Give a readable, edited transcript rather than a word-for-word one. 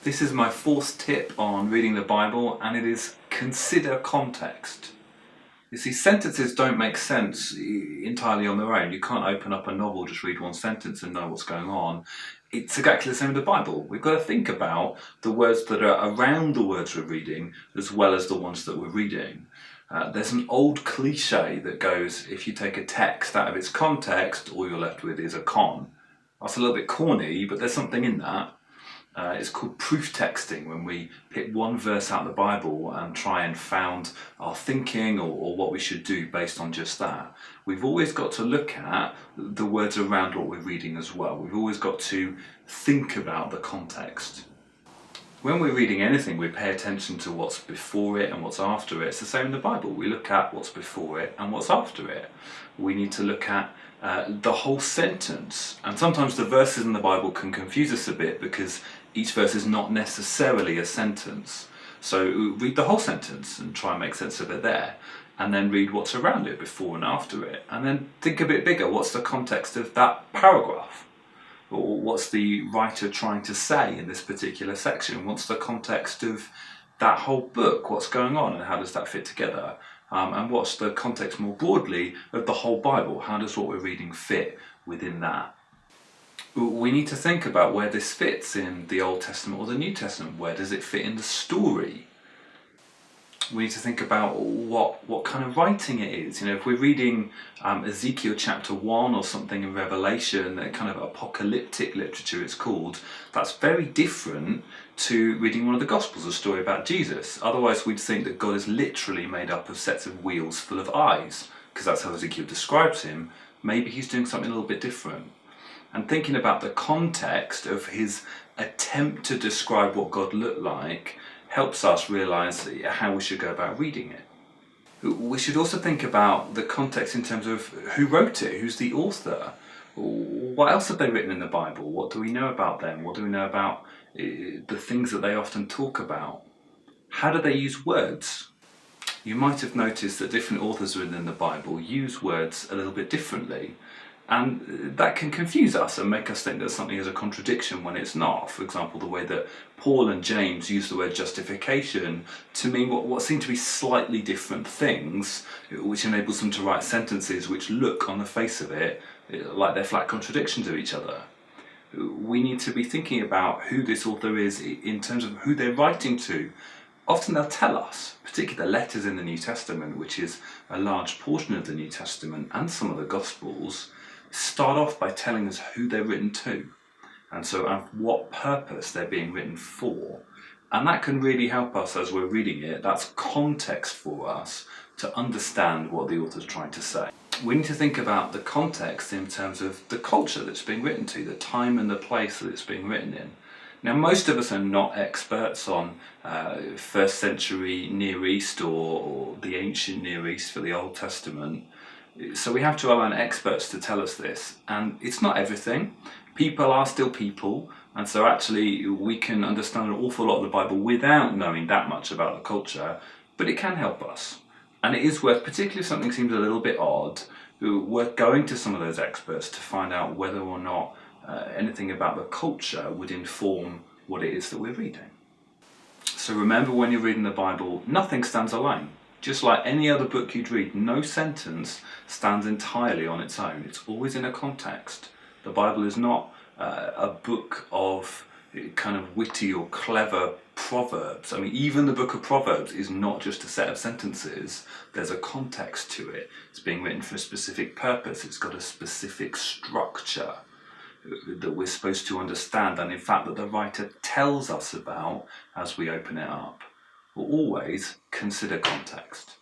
This is my fourth tip on reading the Bible, and it is consider context. You see, sentences don't make sense entirely on their own. You can't open up a novel, just read one sentence and know what's going on. It's exactly the same with the Bible. We've got to think about the words that are around the words we're reading as well as the ones that we're reading. There's an old cliche that goes, if you take a text out of its context, all you're left with is a con. That's a little bit corny, but there's something in that. It's called proof texting, when we pick one verse out of the Bible and try and found our thinking or what we should do based on just that. We've always got to look at the words around what we're reading as well. We've always got to think about the context. When we're reading anything, we pay attention to what's before it and what's after it. It's the same in the Bible. We look at what's before it and what's after it. We need to look at the whole sentence. And sometimes the verses in the Bible can confuse us a bit because each verse is not necessarily a sentence. So read the whole sentence and try and make sense of it there. And then read what's around it, before and after it. And then think a bit bigger. What's the context of that paragraph? Or what's the writer trying to say in this particular section? What's the context of that whole book? What's going on and how does that fit together? And what's the context more broadly of the whole Bible? How does what we're reading fit within that? We need to think about where this fits in the Old Testament or the New Testament. Where does it fit in the story? We need to think about what kind of writing it is. You know, if we're reading Ezekiel chapter 1 or something in Revelation, that kind of apocalyptic literature it's called, that's very different to reading one of the Gospels, a story about Jesus. Otherwise we'd think that God is literally made up of sets of wheels full of eyes, because that's how Ezekiel describes him. Maybe he's doing something a little bit different. And thinking about the context of his attempt to describe what God looked like helps us realise how we should go about reading it. We should also think about the context in terms of who wrote it, who's the author. What else have they written in the Bible? What do we know about them? What do we know about the things that they often talk about? How do they use words? You might have noticed that different authors within the Bible use words a little bit differently. And that can confuse us and make us think that something is a contradiction when it's not. For example, the way that Paul and James use the word justification to mean what seem to be slightly different things, which enables them to write sentences which look on the face of it like they're flat contradictions of each other. We need to be thinking about who this author is in terms of who they're writing to. Often they'll tell us, particularly the letters in the New Testament, which is a large portion of the New Testament, and some of the Gospels, start off by telling us who they're written to, and so what purpose they're being written for. And that can really help us as we're reading it. That's context for us to understand what the author's trying to say. We need to think about the context in terms of the culture that's being written to, the time and the place that it's being written in. Now, most of us are not experts on first century Near East or the ancient Near East for the Old Testament. So we have to rely on experts to tell us this, and it's not everything. People are still people, and so actually we can understand an awful lot of the Bible without knowing that much about the culture, but it can help us. And it is worth, particularly if something seems a little bit odd, worth going to some of those experts to find out whether or not anything about the culture would inform what it is that we're reading. So remember, when you're reading the Bible, nothing stands alone. Just like any other book you'd read, no sentence stands entirely on its own. It's always in a context. The Bible is not a book of kind of witty or clever proverbs. I mean, even the book of Proverbs is not just a set of sentences. There's a context to it. It's being written for a specific purpose. It's got a specific structure that we're supposed to understand, and in fact that the writer tells us about as we open it up. Always consider context.